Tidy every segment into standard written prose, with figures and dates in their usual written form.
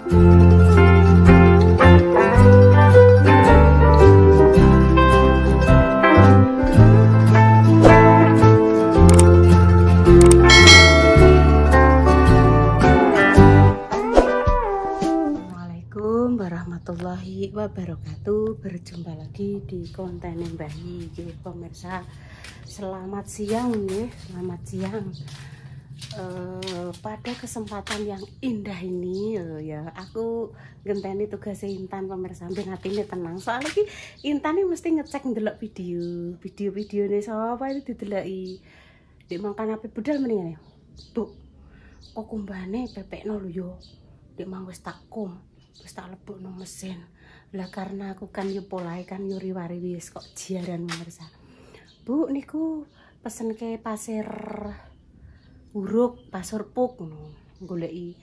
Warahmatullahi wabarakatuh. Berjumpa lagi di konten Mbah Yi, pemirsa. Selamat siang nih, selamat siang. Pada kesempatan yang indah ini ya aku genteni tugas Intan, pemirsa. Ben atine tenang. Soalnya ki Intan ini mesti ngecek ndelok video nih sapa itu dideloki. Dek mangkan ape budal mendingan ya. Bu, kok kumbane pepekno lho yo. Dek mang wis takum. Terus tak lebokno mesin lah, karena aku kan yo polahe kan yo riwari wis kok jiaran, pemirsa. Bu niku pesen ke pasir uruk, pasir puk ngono, goleki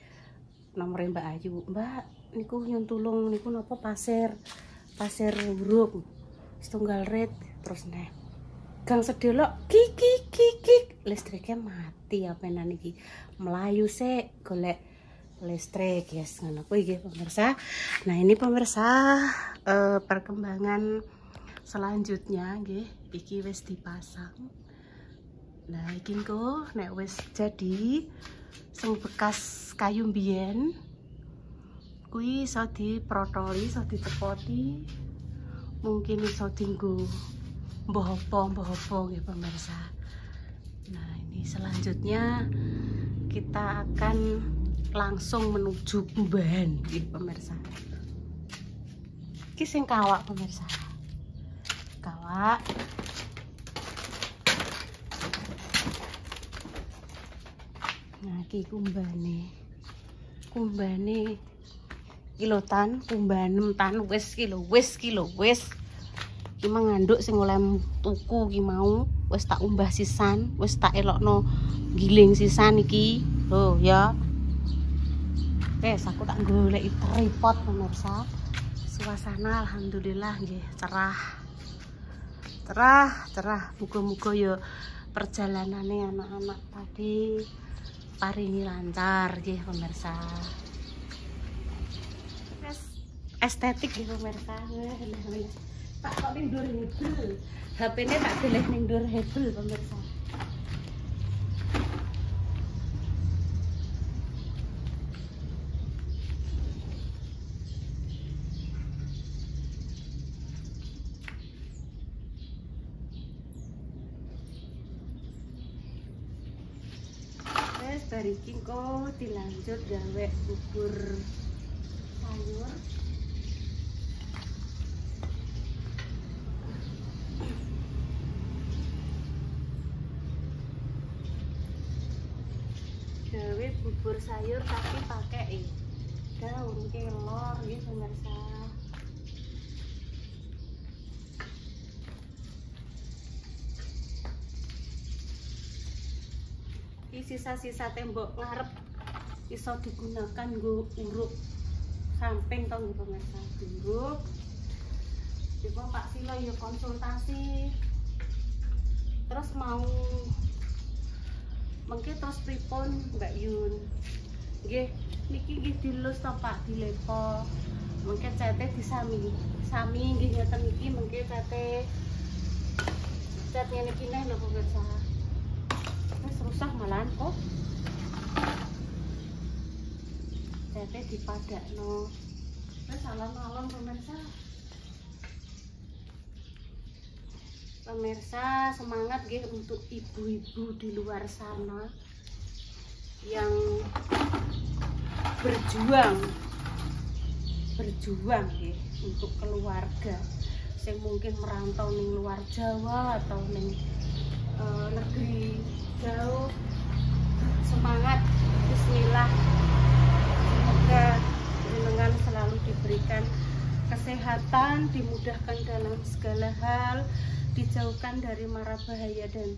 nomor Mbak Ayu. Mbak niku nyun tulung niku napa pasir uruk setunggal rit. Terus nek gang sedelok kik listriknya mati, apenan iki melayu sik golek listrik, yes, ngono kuwi nggih pemirsa. Nah, ini pemirsa perkembangan selanjutnya nggih, iki wis dipasang. Nah, iki kok nek wis jadi sing bekas kayu mbiyen kuwi iso diprotoli, iso dicepoti. Mungkin iso dienggo mbah apa nggih pemirsa. Nah, ini selanjutnya kita akan langsung menuju Kumbahan gitu pemirsa. Iki sing kawak pemirsa. Kawak. Nah, iki kumbane. Kumbane kilotan, kumbanem tan wis kilo. Iki manganduk sing oleh tuku iki mau wis tak umbah sisan, wis tak elokno giling sisan iki. Loh ya. Wes aku tak golek tripod pemirsa. Suasana alhamdulillah nggih cerah. Muga-muga ya perjalanane anak-anak tadi paringi lancar nggih pemirsa. Estetik nggih pemirsa. Tak kok ning ndur hebel. HP-ne tak deleh ning ndur hebel pemirsa. Bariki kok dilanjut gawe bubur sayur. Gawe bubur sayur tapi pakai daun kelor nggih pemirsa. Sisa-sisa tembok ngarep iso digunakan nggo uruk samping to nggih pemirsa. Uruk coba Pak Silo ya konsultasi terus mau mengke terus pripun Mbak Yun nggih niki nggih dilus to Pak, dilepo mengke cete disami nggih ngoten iki mengke cete ngene iki neh lho pemirsa. Wis rusak malahan kok. Tete dipadakno. Wis alon-alon pemirsa. Pemirsa semangat nggih untuk ibu-ibu di luar sana yang berjuang nggih untuk keluarga yang mungkin merantau ning luar Jawa atau ning negeri jauh. Semangat, bismillah, semoga jenengan selalu diberikan kesehatan, dimudahkan dalam segala hal, dijauhkan dari mara bahaya dan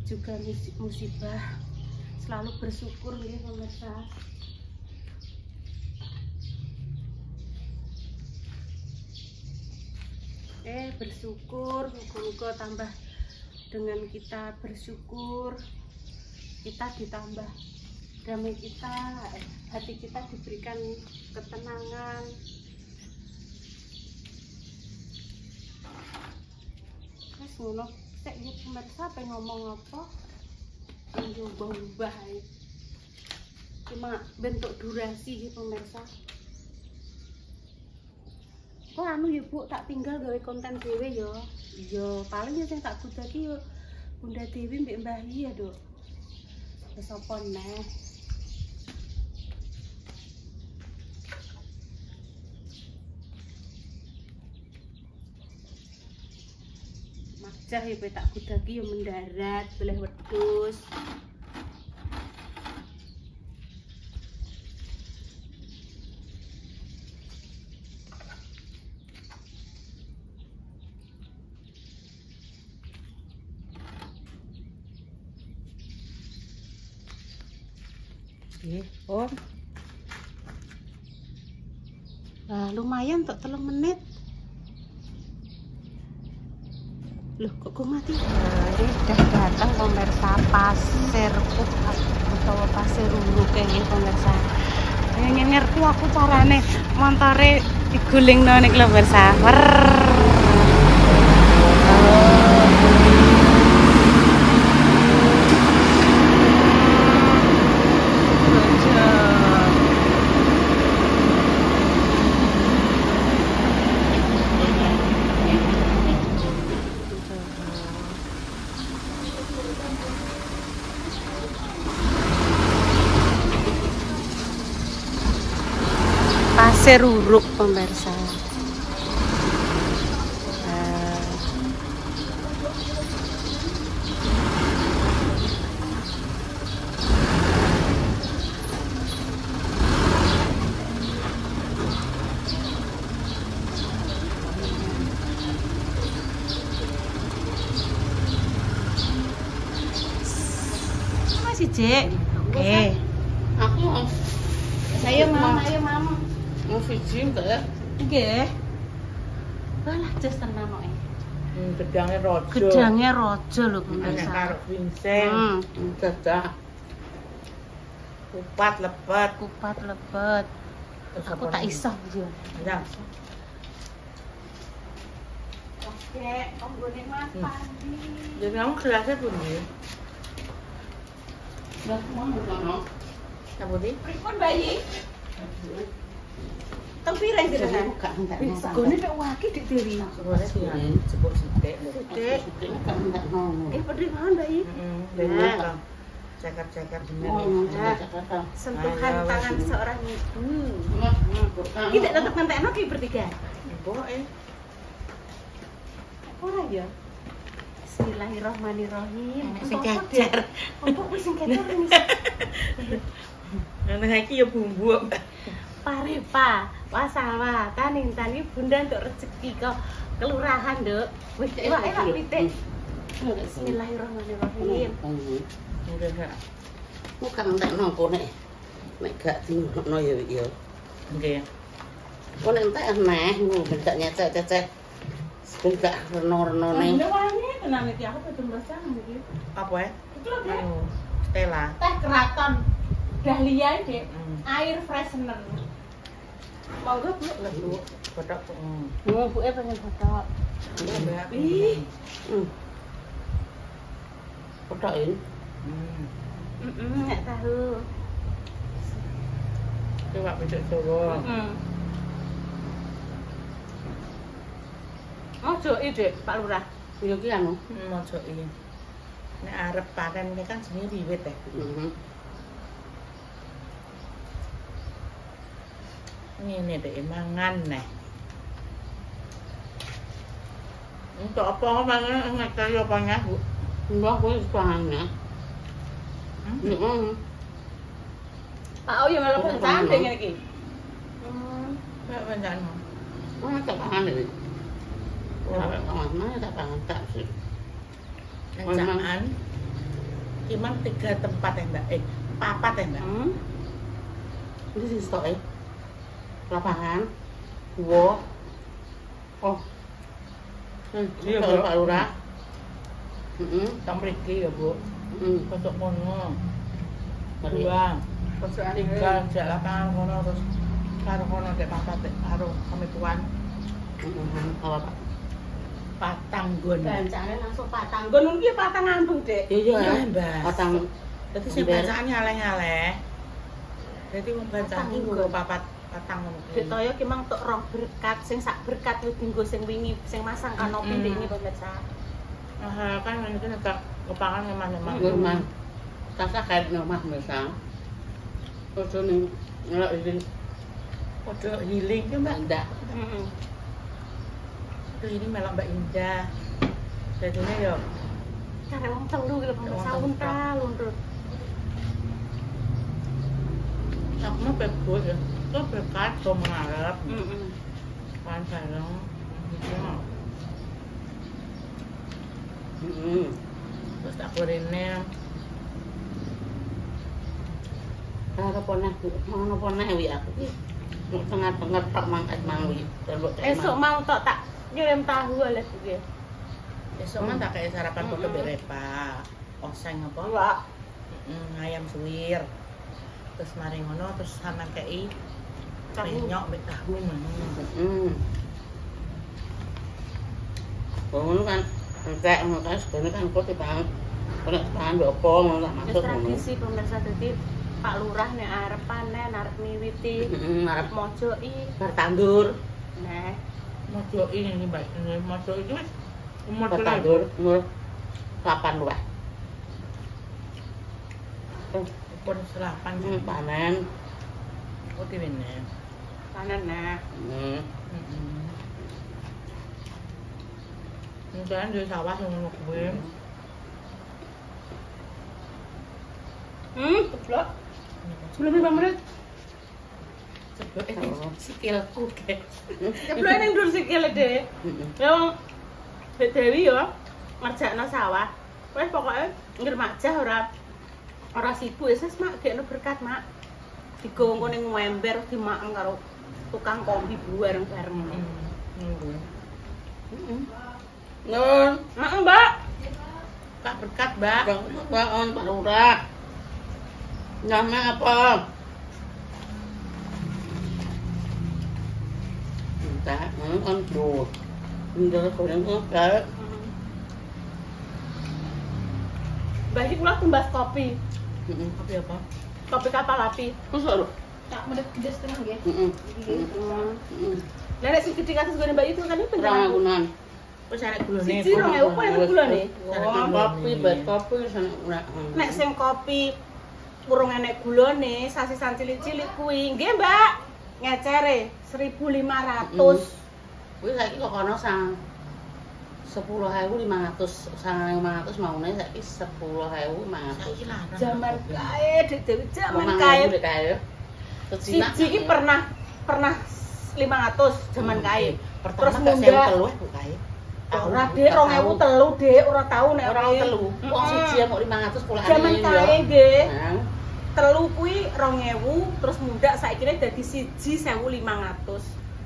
juga musibah. Selalu bersyukur nggih pemirsa. Bersyukur, moga-moga tambah dengan kita bersyukur kita ditambah damai, hati kita diberikan ketenangan. Wis ngono, sik ya pemirsa pengen ngomong apa? Ubah-ubah ae. Cuma bentuk durasi ya pemirsa. Kok anu ya Bu, tak tinggal gawe konten dhewe ya. Iya, paling ya sing tak gudagi yo Bunda Dewi mbek Mbah Yi ya, Dok. Wis apa neh? Majah ya tak gudagi yo mendarat, boleh wedhus. Om. Nah, lumayan untuk 3 menit. Loh, kok mati? Nah, ini udah datang pemirsa pasir atau pasir ulu kayak pemirsa. Yang ngerti aku carane montore diguling nih pemirsa. Pasir uruk pemirsa. Masih Cek. Oke. Aku ayo mama. Mau vijim enggak ya? Nggih. Lah jas tenan kok. Gedangnya rojo lho pemirsa. Karo ginseng. Cacah. Kupat lepet. Aku tak iso yo. Ya. Oke, konggone makan. Jadi kamu kelasnya pundi? Lah mau ngono. Sabudi? Pripun bayi? Teng pirang jenengan? Segone nek waki Dik Dewi. Segone sebut sithik. Pedhi mawon, Mbak Yi. Heeh. Ceker-ceker jenenge. Sentuhan tangan seorang ibu. Kita tetep ngentekno ki bertiga. Pokoke. Ora ya. Bismillahirrahmanirrahim. Sing cecer. Empuk wis sing cecer ini. Ana iki ya bumbu. Parepa, wasawa, tani bunda untuk rezeki kok kelurahan, Dok. Wis enak pitik. Bismillahirrahmanirrahim. Enggak. Bukan entekno kok nek gak dingono ya ya. Nggih. Kok nek entek neh ngono ben gak nyecek-cecek. Ben gak reno-renone. Lha wangi tenan iki aku kudu mbasah iki. Apa ya? Iki lho, Dek. Stella. Teh keraton dahlia, Dek. Air freshener. Monggo, Bu. Lah, Bu. Kotak. Buke pengen foto. Ih. Kotakin. Nek tahu. Coba becek Jawa. Ojo Dek, Pak Lurah. Yo ki anu. Mojo iki. Nek arep panen ini kan jenenge wiwit ya. Ngene dek mangan neh. Untuk apa mangan ngekeli apa nya, Bu? Mbah kuwi pangannya. Pak oh ya malah pencante ngene iki. Kayak panjang. Wah, tak pangan iki. Ora pangan, tak pangan tak sih. Jangan. Cuman 3 tempat ya, Mbak. 4 ya, Mbak. Ini sing stoke. Lapangan. Wo. Oh. Iya, Kalau Bu. Pak Lurah. Tak mriki ya, Bu. Kosok mono. Mari. 2. Kosok 3 jak lapangan kono terus karo kono dek papat dek karo kami tuan Apa Pak? Patanggon. Bancane langsung Patanggon ki Patang Ambung, Dek. Iya ya. Mbak. Patang Dadi sing bacaan nyaleh-nyaleh. Dadi wong bacaan iki nggo papat patang ngono. Dek Toyo ki mang tok rong berkat sing sak berkat wis dienggo sing wingi sing masang kanopi ndek ini pemirsa. Kan ini kan agak kepangan memang rumah. Kakak kayak rumah misal. Ojo ning ngelak ini podo healing ki Mbak. ndak. Heeh. Ini melok Mbak Indah. Jadinya yo Cara wong telu ki lho pemirsa unta lundrut. aku mah bebas ya. Kok berkat do mengarep. Heeh. Kan bareng. Gitu. Terus aku rene Karo poneh, ngono poneh wi aku ki. Nek tengah-tengah tok mangkat mangwi. Esuk mau tok tak ngirim tahu oleh iki. besok mah tak kayak sarapan foto berepa. Oseng apa? Wah, Ayam suwir. Terus mari ngono terus sama kei renyok mek tahu ngono. Ngono kan entek ngono kan sebenarnya kan kok dipangan. Kok pangan ndok apa ngono tak maksud ngono. tradisi pemirsa dadi Pak Lurah nek arep panen, arep miwiti, Arep mojoki. bar tandur. Nah, Mojoki ini Mbak. Mojoki itu wis umur Bar berapa? tandur umur 8 luwih. Umur 8 Panen. Oh diwene. panen nah. Mungkin di sawah yang ngono kuwi. Keblok. Sebelum 5 menit. Sebab sikilku guys. Keblok ning ndur sikile, Dek. Ya wong Dek Dewi yo ngerjakno sawah. Wes pokoke ngremajah ora sibuk wis mak gekno berkat, Mak. Digongko ning ember dimakan karo tukang kombi bareng-bareng. Nun, Mak, Mbak. Pak berkat, Mbak. Pak Pak Lurah. Nama apa? Entah, kan dulu. Ndak goreng kok. Mbak iki kula tumbas kopi. Kopi apa? Kopi kapal api. Terus lho. Tak menit gede setengah nggih. Heeh. Lah nek sing gede kasus goreng Mbak itu kan ini Rong penjualan. agunan. Wis arek gulone. Siji 2.000 kok enek gulane. Kopi, bet kopi sana ora. Nek sing kopi urung enek gulane, sasisan cilik-cilik kuwi nggih, Mbak. Ngecere 1.500. Kuwi saiki kok ana sang 10.500, 9.500 maune saiki 10.500. Saiki larang. Zaman kae, Dek Dewi zaman kae. Kae. Siji iki pernah 500 zaman kae. Pertama Terus tak mundak. 1003 Bu kae. Ora Dek 2003 Dek, ora tau nek Ora telu. Wong siji ya mau 500 pulane. Zaman kae nggih. Nah, Telu kuwi 2000 terus mundak saiki dadi siji 1.500.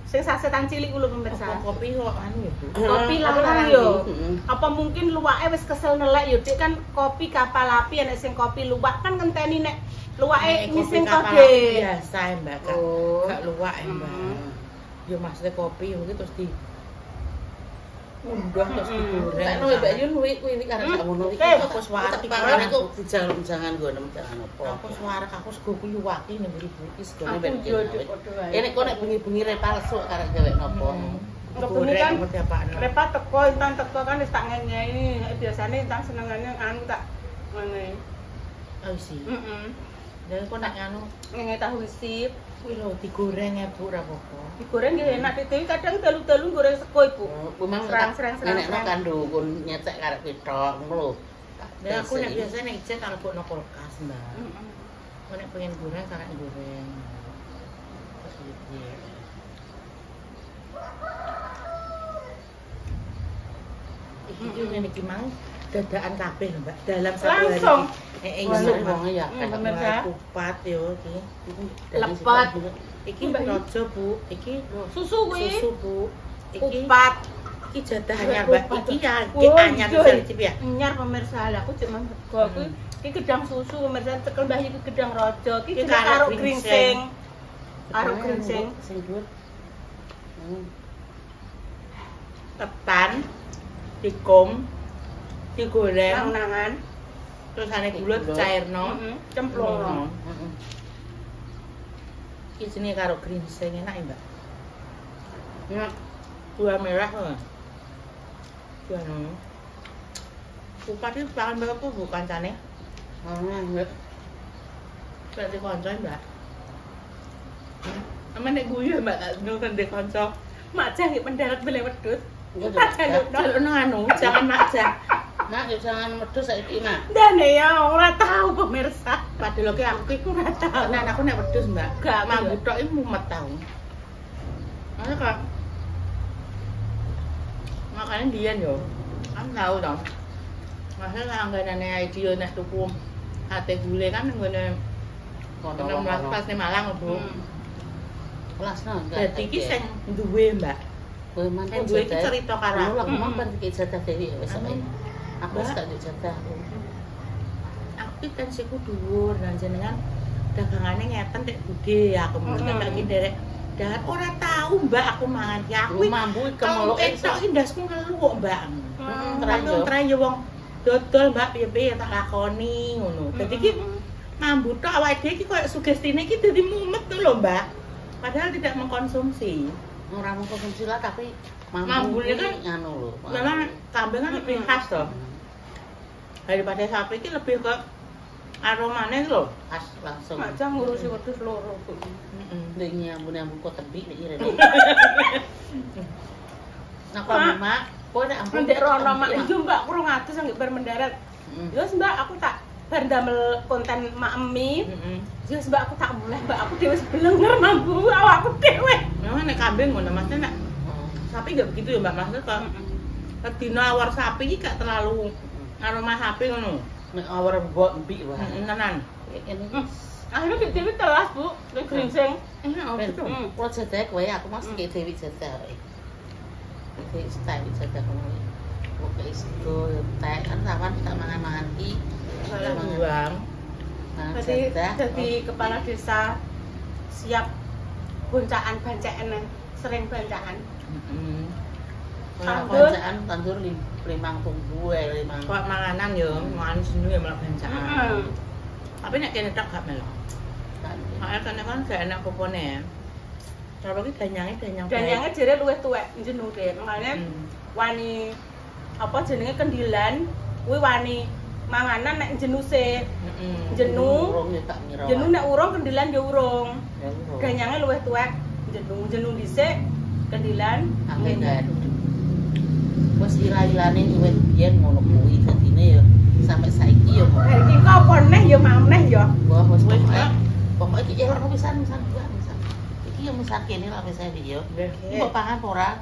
Sing sasetan cilik kulo pemirsa. Kopi kok anu ya, Bu. Kopi larang yo. Apa mungkin luwake wis kesel nelek yo Dik kan kopi kapal api nek sing kopi luwak kan ngenteni nek luwake ngising to Dik. Biasa ya, Mbak. Gak luwak ya, Mbak. Yo maksudnya kopi yo terus di undah terus digoreng. tak no Mbak Yun kuwi karek sak ngono iki. Aku suwarek Pangan aku jangan nggo jangan apa. Aku suwarek aku sego kuwi yuwaki ning mburi-mburi segone Aku yo Dik padha wae. Ini kok nek bengi-bengi palsu karek dhewek nopo. Kebengi kan seperti apaan? Repa teko intan teko kan wis tak ngene biasane intan senengane anu tak ngene. Oh sih. Heeh. Dan kok nak anu Ngene tahu isi kuwi lho digoreng ya Bu ora apa-apa. digoreng nggih enak Dik kadang dalu-dalu goreng sego Ibu. Memang Serang. nenekno kandho kon nyecek karek pitok ngono lho. Dan aku nek biasa nek jet tak lebokno kulkas, Mbak. Heeh. Kok nek pengen goreng sangat goreng. Terus iki. Iki ngene iki mang dadakan kabeh lho, Mbak. Dalam satu hari. Langsung. Iya wong ya. Pemirsa. Kupat yo iki. Lepat. Iki Mbak Rojo, Bu. Iki Susu kuwi susu, Bu. Iki kupat. Iki jadah anyar, Mbak. Iki ya, iki Wah, anyar Joy. bisa dicip ya. Nyar pemirsa lah aku cuma go kuwi iki gedang susu pemirsa cekel mbah iki gedang rojo iki Iki juga karo karo gringsing. gringsing karo geringsing. Sing dhuwur. Ketan, dikum, digoreng, Nangan. terus ane gula cairno, Cemplungno. Heeh. Iki jenenge karo geringsing enak ya, Mbak. Enak. Gula merah loh. Gula no. Upati pangan mbak aku bukan kancane. Enggak. Berarti konco Mbak. Aman nek guyu Mbak, nonton dek konco. Mak jah mendarat beli wedhus. Jalukno anu, jangan makja. Mak, yo jangan wedhus saiki, Mak. Dane ya ora tahu pemirsa. Padahal ki aku ki Ora tahu. nah aku nek wedhus Mbak, Gak, mambu iya. tok iki mumet tau. Makanya dia yo. Kan tahu dong. Masalah langganane dia nek tuku sate gule kan nggone 16 pas ning Malang, Bu. Kelasno enggak. Dadi iki sing duwe, Mbak. kowe man Sing duwe iki cerita karo Lah aku. ngomong ben iki jatah dewi wis sak. Amin. Aku wis gak duwe jatah. Aku iki tensiku dhuwur dan jenengan dagangane ngeten tek budhe aku mboten tak ki derek. Dan ora tahu Mbak aku mangan ki aku Mambu kemeluk kemeluk entuk iki ndasku ngelu kok Mbak. Terayo. Terayo wong dodol Mbak piye-piye tak lakoni ngono. Dadi iki mambu tok awake dhewe iki koyo sugestine iki dadi mumet to lho Mbak. Padahal tidak mengkonsumsi. Ora mung konsumsi lah tapi Mambune kan anu lho. Memang kambing kan lebih khas toh. Daripada sapi iki lebih ke aromane lho. Khas langsung. Mak jah ngurusi wedhus loro, Bu. Ning nyambune kok tebik nek irene. Nah, kok Mak, kowe nek ampun Ndek rono mak yo Mbak 200 anggere bar mendarat. Terus Mbak aku tak bar damel konten mak emi. Terus Mbak aku tak mulai Mbak aku dhewe sebelenger mambu awakku dhewe. Memang nek kambing ngono maksudnya nek sapi gak begitu ya Mbak maksudnya kok dino awar sapi iki gak terlalu aroma sapi ngono. Nek awar mbok mbik wae. Tenan. Ini Akhirnya di dewi telas Bu, nek geringsing. ben kula jatah kowe aku mas iki dewi jatah. Iki style jatah kowe. Oke itu teh kan sampean tak mangan-mangan iki. Salah buang. Jadi kepala desa siap boncaan bancakan sering bancakan. Kalau tandur 5 tunggu 5. kok manganan yo, mangan sinu ya malah bencana. Tapi nek kene tok gak melok. Soalnya kan gak enak popone. Kalau ki danyange danyang. Danyange jere luwih tuwek jenenge deh. Makane wani apa jenenge kendilan kuwi wani manganan nek jenuse. Jenu. Jenu nek urung kendilan ya urung. Danyange luwih tuwek jenu dhisik kendilan Akhirnya wis ira-irane luwih biyen ngono kuwi dadine ya sampai saiki ya kok. Iki kok apa neh ya maneh ya. Wah wis pokoke iki ya ora pisan pisan. Iki ya misal kene lah wis iki ya. Mbok pangan ora?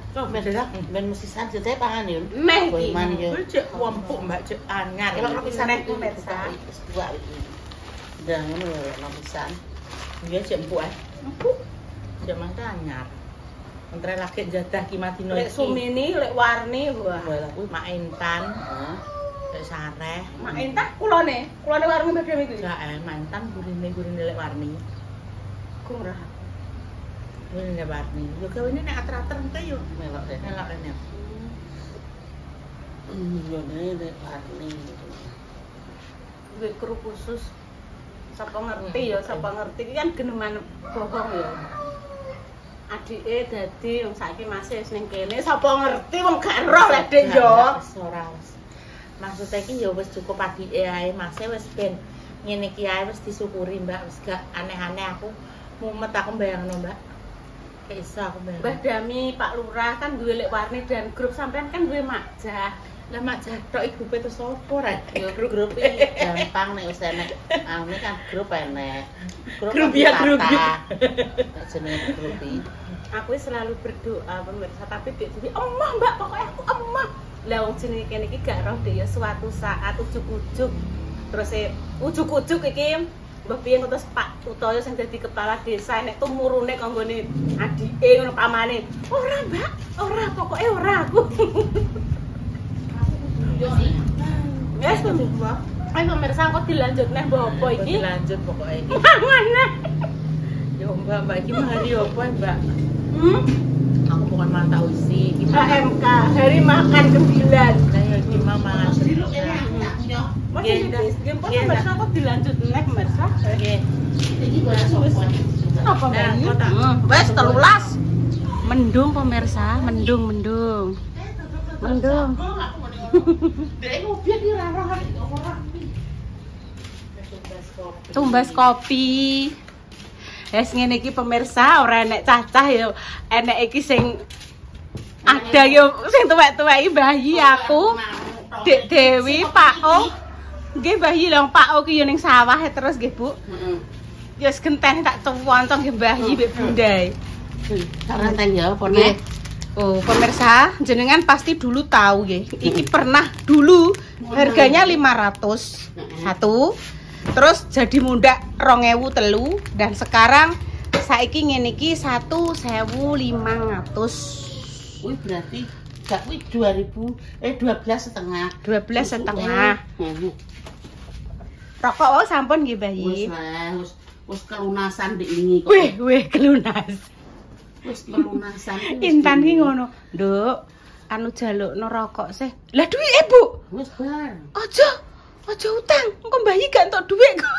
Ben mesti san jete pangan ya. Meh Kowe iki. man ya. Kuwi cek empuk Mbak cek anyar. Ya ora pisan Nek iku pemirsa. wis dua iki. Dan ngono lho ora pisan. Dia cek empuk ae. Empuk. Cek mangke anyar. Entre laki jadah ki Madino Lek sumini, lek warni wah. Wah kuwi mak intan, Heeh. lek sareh. Mak entah kulone warni madam iki. Gak mantan gurine lek warni. Kurang. Gurine warni. Yo gawene nek ater-ater engke yo melok deh. melok rene. Yo nek warni. Duwe kru khusus. Sapa ngerti ya, sapa ngerti iki kan geneman bohong ya. Adike dadi wong saiki masih wis ning kene, sapa ngerti wong gak roh lek Dik yo. Ora. Maksud iki ya wis cukup adike ae, masih wis ben ngene iki ae wis disyukuri Mbak, wis gak aneh-aneh aku mumet aku mbayangno Mbak. Gak iso aku mbayang. Mbah Dami Pak Lurah kan duwe lek warni dan grup sampean kan duwe makjah. Lah mak jathok iki grupe terus opo ra? Yo grup iki gampang nek wis enek. Ane kan grup enek. Grup ya grup. Jenenge grup iki. Aku selalu berdoa pemirsa tapi Dik jadi emah Mbak pokoknya aku emah. Lah wong jenenge kene iki gak roh Dik ya suatu saat ujuk-ujuk terus ujuk-ujuk iki mbah piye terus Pak Utoyo sing dadi kepala desa nek tumurune kanggone adike ngono pamane. Ora Mbak, ora pokoknya ora aku. Wes Mbak. Ayo pemirsa kok dilanjut neh mbok apa iki? Dilanjut pokoke iki. Mangan. Ya Yo Mbak iki hari apa Mbak? Hmm? Aku bukan mantau sih. HMK, hari makan 9. Saya iki mangan. Masih game pun Mersa kok dilanjut nek Mersa. Nggih. Iki gula sopon. Apa ini? Wes 13. Mendung pemirsa, mendung. Dek mobil iki ora roh ora. Tumbas kopi. Wes ngene iki pemirsa, ora enek cacah ya. Enek iki sing ada yo sing tuwek-tuweki bayi aku. Dek Dewi, Pak O. Nggih bayi lho Pak O ki yo ning sawah terus nggih Bu. Heeh. Ya wis genteng tak tuwontong nggih bayi mbek bundae. Renteng ya apa Nggih. Oh, pemirsa, jenengan pasti dulu tahu nggih. Iki pernah dulu harganya 500 satu. Terus jadi mundak 2003 dan sekarang saiki ngene iki 1.500. Wih berarti gak wih 12,5. 12,5. Rokok wae sampun nggih Bayi. Wis kelunasan dik wingi kok. Wih kelunas. Wis kelunasan. Intan ki ngono, Nduk. Anu jalukno rokok sih. Lah duwike, Bu. Wis bar. Aja utang. Engko bayi gak entuk dhuwit kok.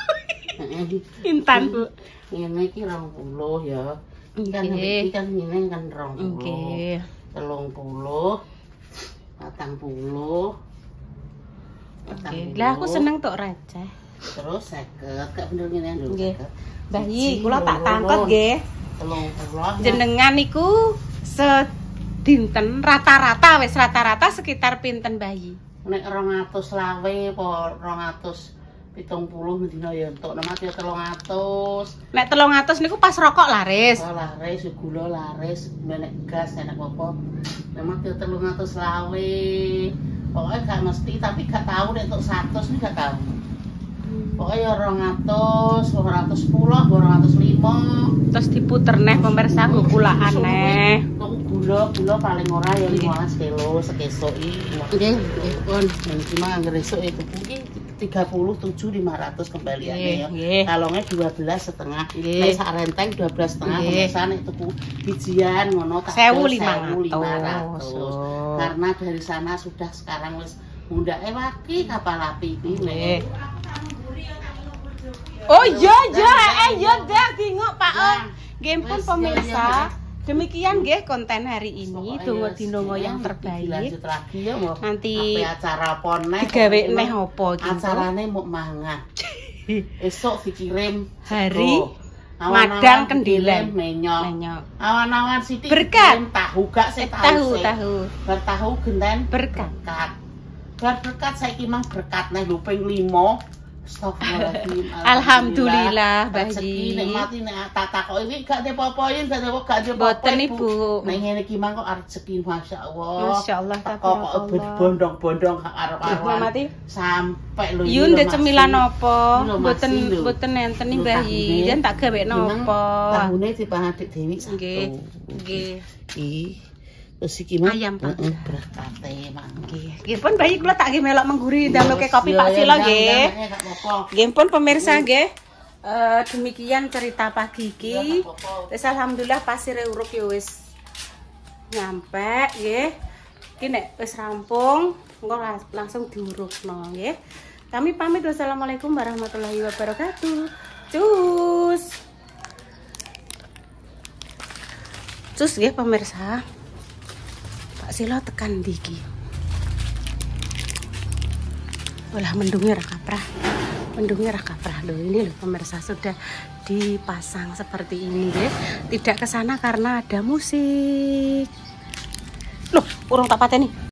Intan, Bu. Ngene iki 20 ya. Kan iki kan ngene kan 20. Nggih. 30. 40. Lah aku seneng tok receh. Terus 50. Gak bener ngene lho. Nggih. Bayi, kula tak tangkot nggih. 30. Jenengan niku sedinten rata-rata wis rata-rata sekitar pinten Bayi? Nek 200 lawe apa 270 dina ya entuk nek ya 300. Nek 300 niku pas rokok laris. Oh laris, gula laris, menek gas enak apa. Nek ya 300 lawe. Pokoknya gak mesti tapi gak tahu nek entuk 100 iki gak tahu. Pokoknya 200, 210, 205. Terus diputer neh pemirsa nggo kulaan neh. Gula paling ora ya 15 kilo sekesuk iki. Nggih, pun. Iki mah anggere esuk itu iki 37.500 kembaliannya ya. Nggih. Kalongnya 12,5. Nggih. Nek sak renteng 12,5 Nggih. pemirsa nek tuku bijian ngono tak 1.500. Karena dari sana sudah sekarang wis mundake waki kapal api iki. Nggih. Oh iya dah dingok Pak Om. Nggih pun pemirsa. Demikian nggih konten hari ini. Dongo dino yang terbaik. Lanjut lagi ya mau. Nanti acara apa neh? digawe neh apa iki? Acarane mau mangan. Esok dikirim Hari Awan-awan Madang dikirim Kendilen. menyok. Awan-awan sithik Berkat. dikirim tahu gak sih tahu. Tahu. Bertahu genten Berkat. Berkat saiki mah berkat neh lho ping 5. Astagfirullahaladzim. Alhamdulillah, Rezeki Bayi. nek mati nek tak takoki iki gak dipopoin, gak dipopoin. Boten Ibu. Nek ngene iki mah kok rezeki masyaallah. Masyaallah Kok tabarakallah. bondong-bondong arep-arepan. Mati. Sampai lho Yun ndek cemilan apa? Iki lho, Boten Mas, lho. boten nenten Lho, Bayi. tahune. Yen tak gawe napa? Tahune dipangan Dik Dewi satu. Nggih. Iki terus iki mah Ayam panggang. berkate mangke. Nggih pun Bayi kula tak nggih melok mengguri ndaluke kopi Pak Silo nggih. Nggih pun pemirsa nggih. Demikian cerita pagi iki. Wis alhamdulillah pasire uruk ya wis nyampe nggih. Iki nek wis rampung engko langsung diurukno nggih. Kami pamit. Wassalamualaikum warahmatullahi wabarakatuh. Cus. Cus nggih pemirsa. Pak Silo tekan diki. Olah mendungnya rakaprah. Mendungnya rakaprah loh. Ini loh pemirsa sudah dipasang seperti ini deh. Tidak ke sana karena ada musik. Loh, urung tak pateni.